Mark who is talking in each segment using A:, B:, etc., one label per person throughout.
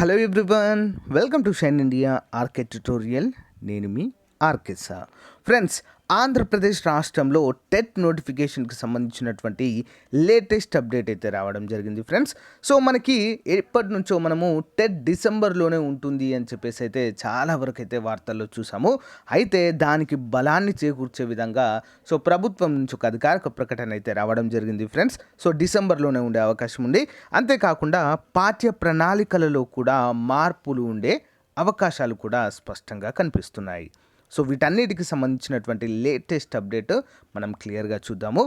A: Hello everyone, welcome to shine India RK tutorial. నేను మీ RK sir. Friends, Andhra Pradesh రాష్ట్రంలో టెట్ నోటిఫికేషన్కి సంబంధించినటువంటి లేటెస్ట్ అప్డేట్ అయితే రావడం జరిగింది ఫ్రెండ్స్. సో మనకి ఎప్పటి నుంచో మనము టెట్ డిసెంబర్లోనే ఉంటుంది అని చెప్పేసి అయితే చాలా వరకు అయితే వార్తల్లో చూసాము. అయితే దానికి బలాన్ని చేకూర్చే విధంగా సో ప్రభుత్వం నుంచి ఒక అధికారిక ప్రకటన అయితే రావడం జరిగింది ఫ్రెండ్స్. సో డిసెంబర్లోనే ఉండే అవకాశం ఉంది. అంతేకాకుండా పాఠ్య ప్రణాళికలలో కూడా మార్పులు ఉండే అవకాశాలు కూడా స్పష్టంగా కనిపిస్తున్నాయి. సో వీటన్నిటికి సంబంధించినటువంటి లేటెస్ట్ అప్డేట్ మనం క్లియర్గా చూద్దాము.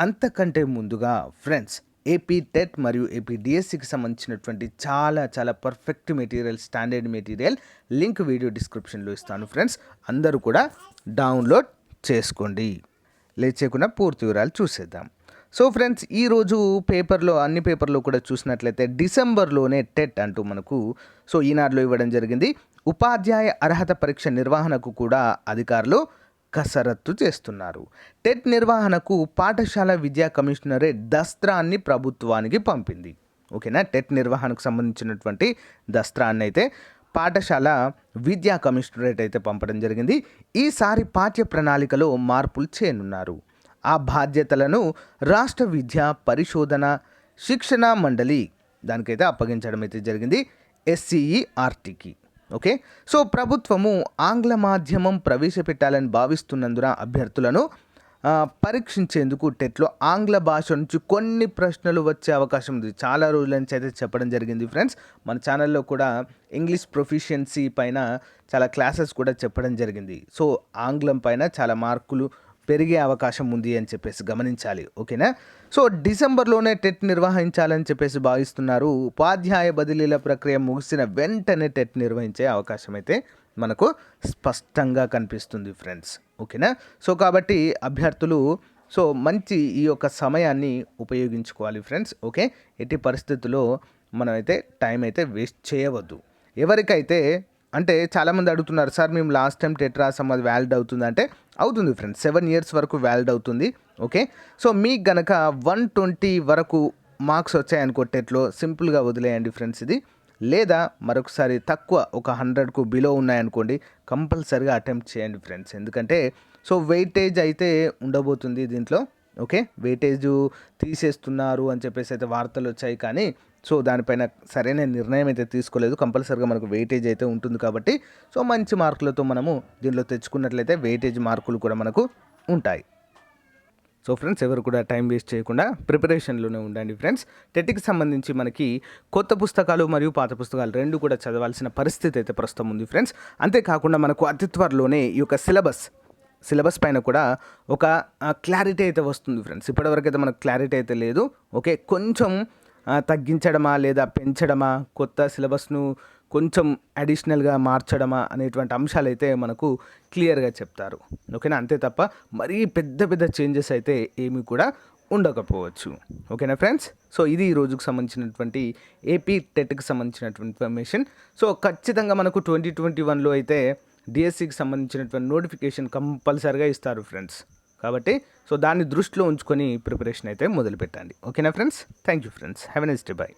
A: అంతకంటే ముందుగా ఫ్రెండ్స్, ఏపీ టెట్ మరియు ఏపీ డిఎస్సికి సంబంధించినటువంటి చాలా perfect material, standard material link video డిస్క్రిప్షన్లో ఇస్తాను ఫ్రెండ్స్. అందరూ కూడా డౌన్లోడ్ చేసుకోండి. లేట్ చేయకుండా పూర్తి వివరాలు చూసేద్దాం. సో ఫ్రెండ్స్, ఈరోజు అన్ని పేపర్లో కూడా చూసినట్లయితే డిసెంబర్లోనే టెట్ అంటూ మనకు సో ఈనాడులో ఇవ్వడం జరిగింది. ఉపాధ్యాయ అర్హత పరీక్ష నిర్వహణకు కూడా అధికారులు కసరత్తు చేస్తున్నారు. టెట్ నిర్వహణకు పాఠశాల విద్యా కమిషనరేట్ దస్త్రాన్ని ప్రభుత్వానికి పంపింది. ఓకేనా, టెట్ నిర్వహణకు సంబంధించినటువంటి దస్త్రాన్ని అయితే పాఠశాల విద్యా కమిషనరేట్ అయితే పంపడం జరిగింది. ఈసారి పాఠ్య ప్రణాళికలో మార్పులు చేయనున్నారు. ఆ బాధ్యతలను రాష్ట్ర విద్యా పరిశోధన శిక్షణ మండలి దానికైతే అప్పగించడం అయితే జరిగింది, SCERTకి. ఓకే, సో ప్రభుత్వము ఆంగ్ల మాధ్యమం ప్రవేశపెట్టాలని భావిస్తున్నందున అభ్యర్థులను పరీక్షించేందుకు టెట్లో ఆంగ్ల భాష నుంచి కొన్ని ప్రశ్నలు వచ్చే అవకాశం ఉంది. చాలా రోజుల నుంచి అయితే చెప్పడం జరిగింది ఫ్రెండ్స్. మన ఛానల్లో కూడా ఇంగ్లీష్ ప్రొఫిషియన్సీ పైన చాలా క్లాసెస్ కూడా చెప్పడం జరిగింది. సో ఆంగ్లం పైన చాలా మార్కులు పెరిగే అవకాశం ఉంది అని చెప్పేసి గమనించాలి. ఓకేనా, సో డిసెంబర్లోనే టెట్ నిర్వహించాలని చెప్పేసి భావిస్తున్నారు. ఉపాధ్యాయ బదిలీల ప్రక్రియ ముగిసిన వెంటనే టెట్ నిర్వహించే అవకాశం అయితే మనకు స్పష్టంగా కనిపిస్తుంది ఫ్రెండ్స్. ఓకేనా, సో కాబట్టి అభ్యర్థులు సో మంచి ఈ యొక్క సమయాన్ని ఉపయోగించుకోవాలి ఫ్రెండ్స్. ఓకే, ఎట్టి పరిస్థితుల్లో మనమైతే టైం అయితే వేస్ట్ చేయవద్దు. ఎవరికైతే అంటే చాలామంది అడుగుతున్నారు, సార్ మేము లాస్ట్ టైం టెట్ రాసాం, అది వ్యాలిడ్ అవుతుంది అంటే అవుతుంది ఫ్రెండ్స్. 7 years వరకు వ్యాలిడ్ అవుతుంది. ఓకే, సో మీకు గనక 120 వరకు మార్క్స్ వచ్చాయనుకో టెట్లో, సింపుల్గా వదిలేయండి ఫ్రెండ్స్ ఇది. లేదా మరొకసారి తక్కువ ఒక 100కు బిలో ఉన్నాయనుకోండి, కంపల్సరీగా అటెంప్ట్ చేయండి ఫ్రెండ్స్. ఎందుకంటే సో వెయిటేజ్ అయితే ఉండబోతుంది దీంట్లో. ఓకే, వెయిటేజ్ తీసేస్తున్నారు అని చెప్పేసి అయితే వార్తలు వచ్చాయి, కానీ సో దానిపైన సరైన నిర్ణయం అయితే తీసుకోలేదు. కంపల్సరీగా మనకు వెయిటేజ్ అయితే ఉంటుంది కాబట్టి సో మంచి మార్కులతో మనము దీనిలో తెచ్చుకున్నట్లయితే వెయిటేజ్ మార్కులు కూడా మనకు ఉంటాయి. సో ఫ్రెండ్స్, ఎవరు కూడా టైం వేస్ట్ చేయకుండా ప్రిపరేషన్లోనే ఉండండి ఫ్రెండ్స్. టెట్కి సంబంధించి మనకి కొత్త పుస్తకాలు మరియు పాత పుస్తకాలు రెండు కూడా చదవాల్సిన పరిస్థితి అయితే ప్రస్తుతం ఉంది ఫ్రెండ్స్. అంతేకాకుండా మనకు అతి త్వరలోనే ఈ యొక్క సిలబస్ పైన కూడా ఒక క్లారిటీ అయితే వస్తుంది ఫ్రెండ్స్. ఇప్పటివరకు అయితే మనకు క్లారిటీ అయితే లేదు. ఓకే, కొంచెం తగ్గించడమా లేదా పెంచడమా, కొత్త సిలబస్ను కొంచెం అడిషనల్గా మార్చడమా అనేటువంటి అంశాలు అయితే మనకు క్లియర్గా చెప్తారు. ఓకేనా, అంతే తప్ప మరీ పెద్ద చేంజెస్ అయితే ఏమీ కూడా ఉండకపోవచ్చు. ఓకేనా ఫ్రెండ్స్, సో ఇది ఈ రోజుకు సంబంధించినటువంటి ఏపీ టెట్కి సంబంధించినటువంటి ఇన్ఫర్మేషన్. సో ఖచ్చితంగా మనకు 2021లో అయితే డిఎస్సికి సంబంధించినటువంటి నోటిఫికేషన్ కంపల్సరీగా ఇస్తారు ఫ్రెండ్స్. కాబట్టి సో దాన్ని దృష్టిలో ఉంచుకొని ప్రిపరేషన్ అయితే మొదలు పెట్టండి. ఓకేనా friends, thank you friends, have a nice day, by.